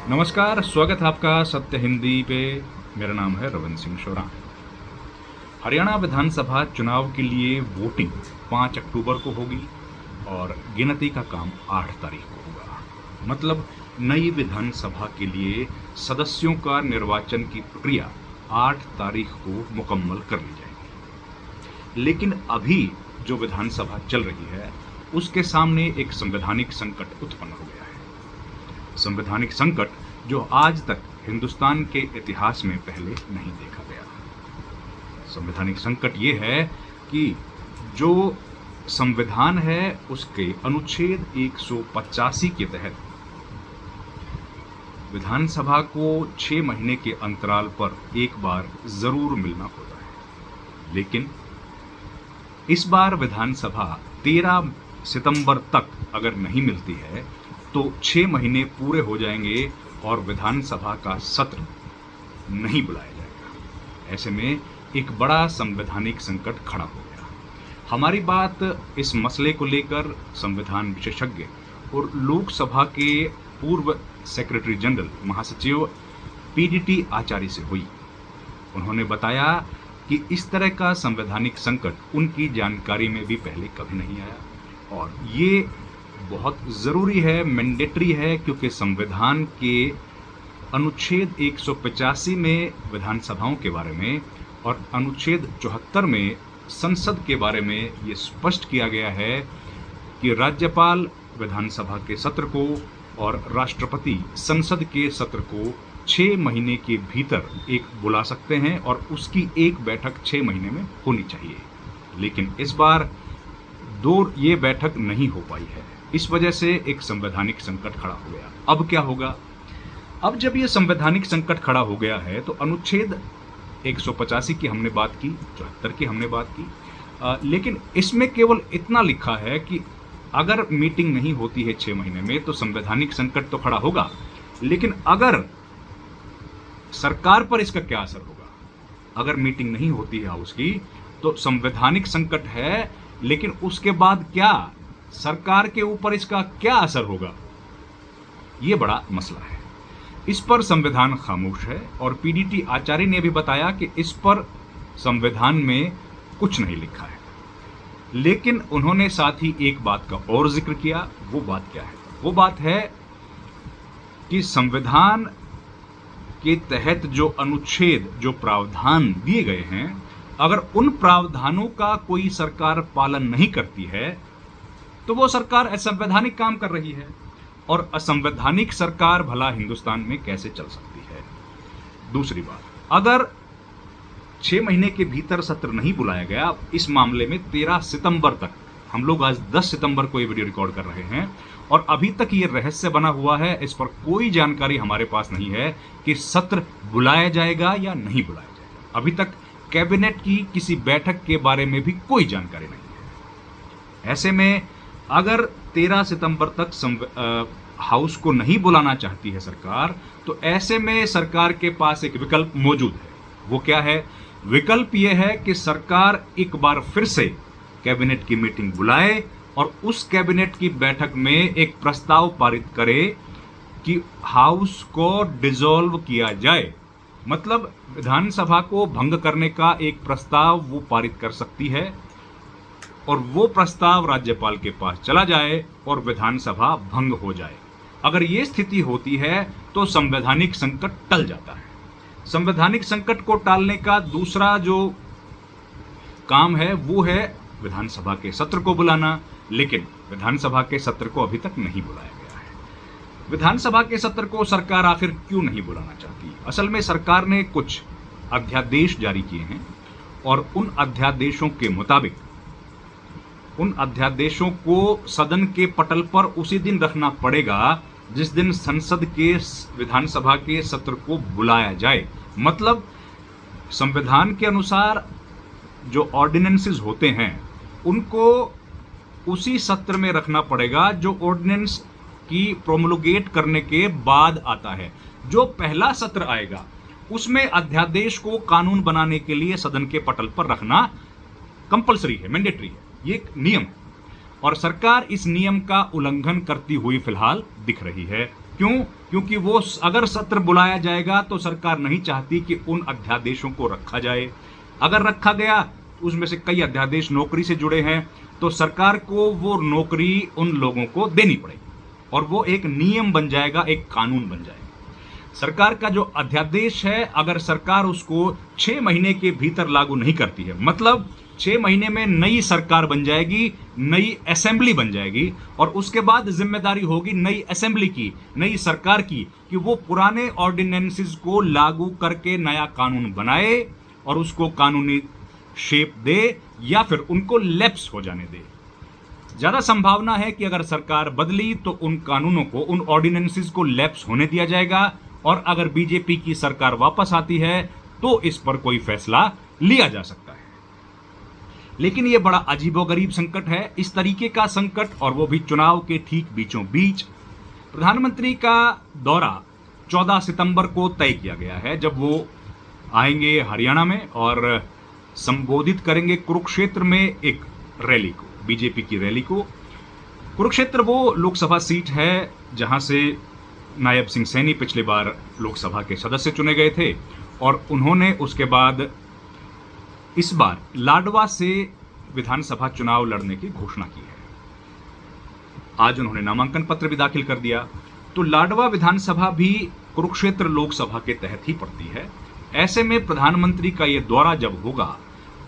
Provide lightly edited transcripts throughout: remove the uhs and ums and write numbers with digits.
नमस्कार, स्वागत है आपका सत्य हिंदी पे। मेरा नाम है रविंद्र सिंह शोरा। हरियाणा विधानसभा चुनाव के लिए वोटिंग 5 अक्टूबर को होगी और गिनती का काम 8 तारीख को होगा। मतलब नई विधानसभा के लिए सदस्यों का निर्वाचन की प्रक्रिया 8 तारीख को मुकम्मल कर ली जाएगी। लेकिन अभी जो विधानसभा चल रही है उसके सामने एक संवैधानिक संकट उत्पन्न हो गया है। संवैधानिक संकट जो आज तक हिंदुस्तान के इतिहास में पहले नहीं देखा गया। संवैधानिक संकट ये है कि जो संविधान है उसके अनुच्छेद 185 के तहत विधानसभा को 6 महीने के अंतराल पर एक बार जरूर मिलना होता है। लेकिन इस बार विधानसभा 13 सितंबर तक अगर नहीं मिलती है तो 6 महीने पूरे हो जाएंगे और विधानसभा का सत्र नहीं बुलाया जाएगा। ऐसे में एक बड़ा संवैधानिक संकट खड़ा हो गया। हमारी बात इस मसले को लेकर संविधान विशेषज्ञ और लोकसभा के पूर्व सेक्रेटरी जनरल महासचिव पीडीटी आचार्य से हुई। उन्होंने बताया कि इस तरह का संवैधानिक संकट उनकी जानकारी में भी पहले कभी नहीं आया और ये बहुत ज़रूरी है, मैंडेटरी है, क्योंकि संविधान के अनुच्छेद 185 में विधानसभाओं के बारे में और अनुच्छेद 74 में संसद के बारे में ये स्पष्ट किया गया है कि राज्यपाल विधानसभा के सत्र को और राष्ट्रपति संसद के सत्र को 6 महीने के भीतर एक बुला सकते हैं और उसकी एक बैठक 6 महीने में होनी चाहिए। लेकिन इस बार ये बैठक नहीं हो पाई है। इस वजह से एक संवैधानिक संकट खड़ा हो गया। अब क्या होगा? अब जब ये संवैधानिक संकट खड़ा हो गया है तो अनुच्छेद 185 की हमने बात की, 74 की हमने बात की, लेकिन इसमें केवल इतना लिखा है कि अगर मीटिंग नहीं होती है 6 महीने में तो संवैधानिक संकट तो खड़ा होगा, लेकिन अगर सरकार पर इसका क्या असर होगा? अगर मीटिंग नहीं होती है हाउस की तो संवैधानिक संकट है, लेकिन उसके बाद क्या? सरकार के ऊपर इसका क्या असर होगा? ये बड़ा मसला है। इस पर संविधान खामोश है और पीडीटी आचार्य ने भी बताया कि इस पर संविधान में कुछ नहीं लिखा है। लेकिन उन्होंने साथ ही एक बात का और जिक्र किया। वो बात क्या है? वो बात है कि संविधान के तहत जो अनुच्छेद, जो प्रावधान दिए गए हैं, अगर उन प्रावधानों का कोई सरकार पालन नहीं करती है तो वो सरकार असंवैधानिक काम कर रही है और असंवैधानिक सरकार भला हिंदुस्तान में कैसे चल सकती है। दूसरी बात, अगर 6 महीने के भीतर सत्र नहीं बुलाया गया, इस मामले में 13 सितंबर तक, हम लोग आज 10 सितंबर को ये वीडियो रिकॉर्ड कर रहे हैं और अभी तक ये रहस्य बना हुआ है, इस पर कोई जानकारी हमारे पास नहीं है कि सत्र बुलाया जाएगा या नहीं बुलाया जाएगा। अभी तक कैबिनेट की किसी बैठक के बारे में भी कोई जानकारी नहीं है। ऐसे में अगर 13 सितंबर तक हाउस को नहीं बुलाना चाहती है सरकार, तो ऐसे में सरकार के पास एक विकल्प मौजूद है। वो क्या है? विकल्प यह है कि सरकार एक बार फिर से कैबिनेट की मीटिंग बुलाए और उस कैबिनेट की बैठक में एक प्रस्ताव पारित करे कि हाउस को डिसॉल्व किया जाए। मतलब विधानसभा को भंग करने का एक प्रस्ताव वो पारित कर सकती है और वो प्रस्ताव राज्यपाल के पास चला जाए और विधानसभा भंग हो जाए। अगर ये स्थिति होती है तो संवैधानिक संकट टल जाता है। संवैधानिक संकट को टालने का दूसरा जो काम है वो है विधानसभा के सत्र को बुलाना, लेकिन विधानसभा के सत्र को अभी तक नहीं बुलाया गया है। विधानसभा के सत्र को सरकार आखिर क्यों नहीं बुलाना चाहती? असल में सरकार ने कुछ अध्यादेश जारी किए हैं और उन अध्यादेशों के मुताबिक उन अध्यादेशों को सदन के पटल पर उसी दिन रखना पड़ेगा जिस दिन संसद के विधानसभा के सत्र को बुलाया जाए। मतलब संविधान के अनुसार जो ऑर्डिनेंसेस होते हैं उनको उसी सत्र में रखना पड़ेगा जो ऑर्डिनेंस की प्रोमोलगेट करने के बाद आता है। जो पहला सत्र आएगा उसमें अध्यादेश को कानून बनाने के लिए सदन के पटल पर रखना कंपलसरी है, मैंडेटरी है, ये एक नियम है। और सरकार इस नियम का उल्लंघन करती हुई फिलहाल दिख रही है। क्यों? क्योंकि वो अगर सत्र बुलाया जाएगा तो सरकार नहीं चाहती कि उन अध्यादेशों को रखा जाए। अगर रखा गया, उसमें से कई अध्यादेश नौकरी से जुड़े हैं, तो सरकार को वो नौकरी उन लोगों को देनी पड़ेगी और वो एक नियम बन जाएगा, एक कानून बन जाएगा। सरकार का जो अध्यादेश है, अगर सरकार उसको 6 महीने के भीतर लागू नहीं करती है, मतलब 6 महीने में नई सरकार बन जाएगी, नई असेंबली बन जाएगी और उसके बाद जिम्मेदारी होगी नई असेंबली की, नई सरकार की, कि वो पुराने ऑर्डिनेंसेस को लागू करके नया कानून बनाए और उसको कानूनी शेप दे या फिर उनको लैप्स हो जाने दे। ज्यादा संभावना है कि अगर सरकार बदली तो उन कानूनों को, उन ऑर्डिनेंसेस को लैप्स होने दिया जाएगा और अगर बीजेपी की सरकार वापस आती है तो इस पर कोई फैसला लिया जा सकता है। लेकिन यह बड़ा अजीबोगरीब संकट है, इस तरीके का संकट, और वो भी चुनाव के ठीक बीचों बीच। प्रधानमंत्री का दौरा 14 सितंबर को तय किया गया है, जब वो आएंगे हरियाणा में और संबोधित करेंगे कुरुक्षेत्र में एक रैली को, बीजेपी की रैली को। कुरुक्षेत्र वो लोकसभा सीट है जहां से नायब सिंह सैनी पिछली बार लोकसभा के सदस्य चुने गए थे और उन्होंने उसके बाद इस बार लाडवा से विधानसभा चुनाव लड़ने की घोषणा की है। आज उन्होंने नामांकन पत्र भी दाखिल कर दिया। तो लाडवा विधानसभा भी कुरुक्षेत्र लोकसभा के तहत ही पड़ती है। ऐसे में प्रधानमंत्री का यह दौरा जब होगा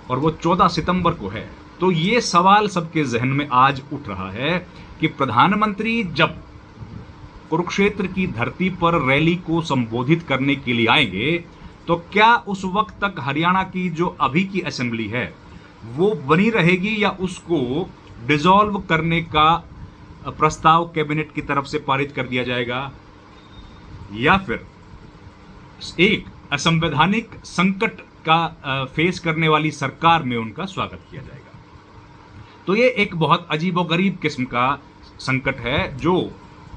और वो 14 सितंबर को है, तो ये सवाल सबके जहन में आज उठ रहा है कि प्रधानमंत्री जब कुरुक्षेत्र की धरती पर रैली को संबोधित करने के लिए आएंगे तो क्या उस वक्त तक हरियाणा की जो अभी की असेंबली है वो बनी रहेगी या उसको डिसॉल्व करने का प्रस्ताव कैबिनेट की तरफ से पारित कर दिया जाएगा, या फिर एक असंवैधानिक संकट का फेस करने वाली सरकार में उनका स्वागत किया जाएगा। तो ये एक बहुत अजीबोगरीब किस्म का संकट है जो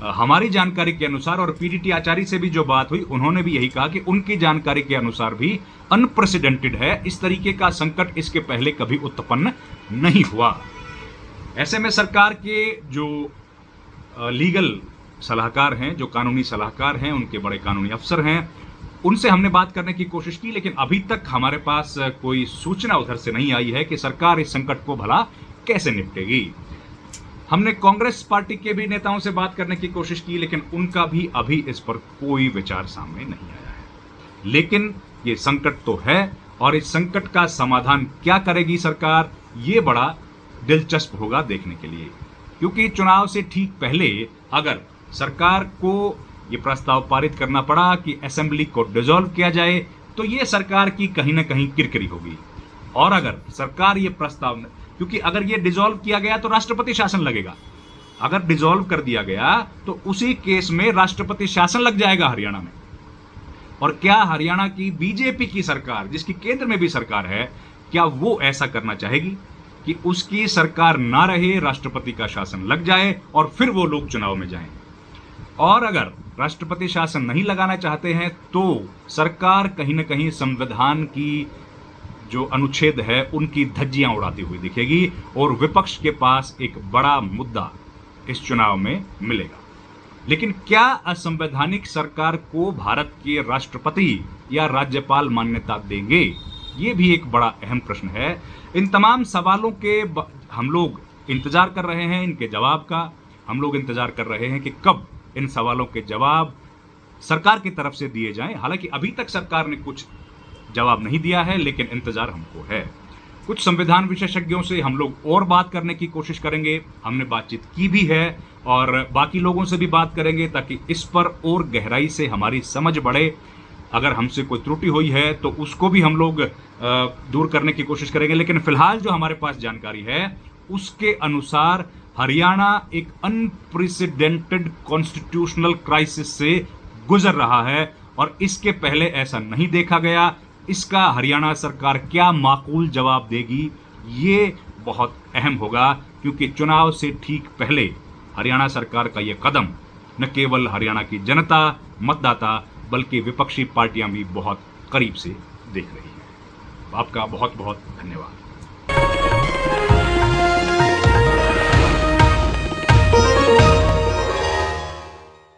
हमारी जानकारी के अनुसार, और पीडीटी आचार्य से भी जो बात हुई उन्होंने भी यही कहा कि उनकी जानकारी के अनुसार भी अनप्रेसिडेंटेड है। इस तरीके का संकट इसके पहले कभी उत्पन्न नहीं हुआ। ऐसे में सरकार के जो लीगल सलाहकार हैं, जो कानूनी सलाहकार हैं, उनके बड़े कानूनी अफसर हैं, उनसे हमने बात करने की कोशिश की, लेकिन अभी तक हमारे पास कोई सूचना उधर से नहीं आई है कि सरकार इस संकट को भला कैसे निपटेगी। हमने कांग्रेस पार्टी के भी नेताओं से बात करने की कोशिश की, लेकिन उनका भी अभी इस पर कोई विचार सामने नहीं आया है। लेकिन ये संकट तो है और इस संकट का समाधान क्या करेगी सरकार, ये बड़ा दिलचस्प होगा देखने के लिए। क्योंकि चुनाव से ठीक पहले अगर सरकार को ये प्रस्ताव पारित करना पड़ा कि असेंबली को डिसॉल्व किया जाए, तो ये सरकार की कहीं ना कहीं किरकिरी होगी। और अगर सरकार ये प्रस्ताव, क्योंकि अगर ये डिसॉल्व किया गया तो राष्ट्रपति शासन लगेगा, अगर डिसॉल्व कर दिया गया तो उसी केस में राष्ट्रपति शासन लग जाएगा हरियाणा में। और क्या हरियाणा की बीजेपी की सरकार, जिसकी केंद्र में भी सरकार है, क्या वो ऐसा करना चाहेगी कि उसकी सरकार ना रहे, राष्ट्रपति का शासन लग जाए और फिर वो लोग चुनाव में जाएं? और अगर राष्ट्रपति शासन नहीं लगाना चाहते हैं तो सरकार कहीं ना कहीं संविधान की जो अनुच्छेद है उनकी धज्जियां उड़ाती हुई दिखेगी और विपक्ष के पास एक बड़ा मुद्दा इस चुनाव में मिलेगा। लेकिन क्या असंवैधानिक सरकार को भारत के राष्ट्रपति या राज्यपाल मान्यता देंगे? ये भी एक बड़ा अहम प्रश्न है। इन तमाम सवालों के हम लोग इंतजार कर रहे हैं, इनके जवाब का हम लोग इंतजार कर रहे हैं कि कब इन सवालों के जवाब सरकार की तरफ से दिए जाएं। हालांकि अभी तक सरकार ने कुछ जवाब नहीं दिया है, लेकिन इंतजार हमको है। कुछ संविधान विशेषज्ञों से हम लोग और बात करने की कोशिश करेंगे, हमने बातचीत की भी है और बाकी लोगों से भी बात करेंगे ताकि इस पर और गहराई से हमारी समझ बढ़े। अगर हमसे कोई त्रुटि हुई है तो उसको भी हम लोग दूर करने की कोशिश करेंगे। लेकिन फिलहाल जो हमारे पास जानकारी है उसके अनुसार हरियाणा एक अनप्रेसिडेंटेड कॉन्स्टिट्यूशनल क्राइसिस से गुजर रहा है और इसके पहले ऐसा नहीं देखा गया। इसका हरियाणा सरकार क्या माकूल जवाब देगी, ये बहुत अहम होगा, क्योंकि चुनाव से ठीक पहले हरियाणा सरकार का ये कदम न केवल हरियाणा की जनता, मतदाता, बल्कि विपक्षी पार्टियां भी बहुत करीब से देख रही हैं। आपका बहुत बहुत धन्यवाद।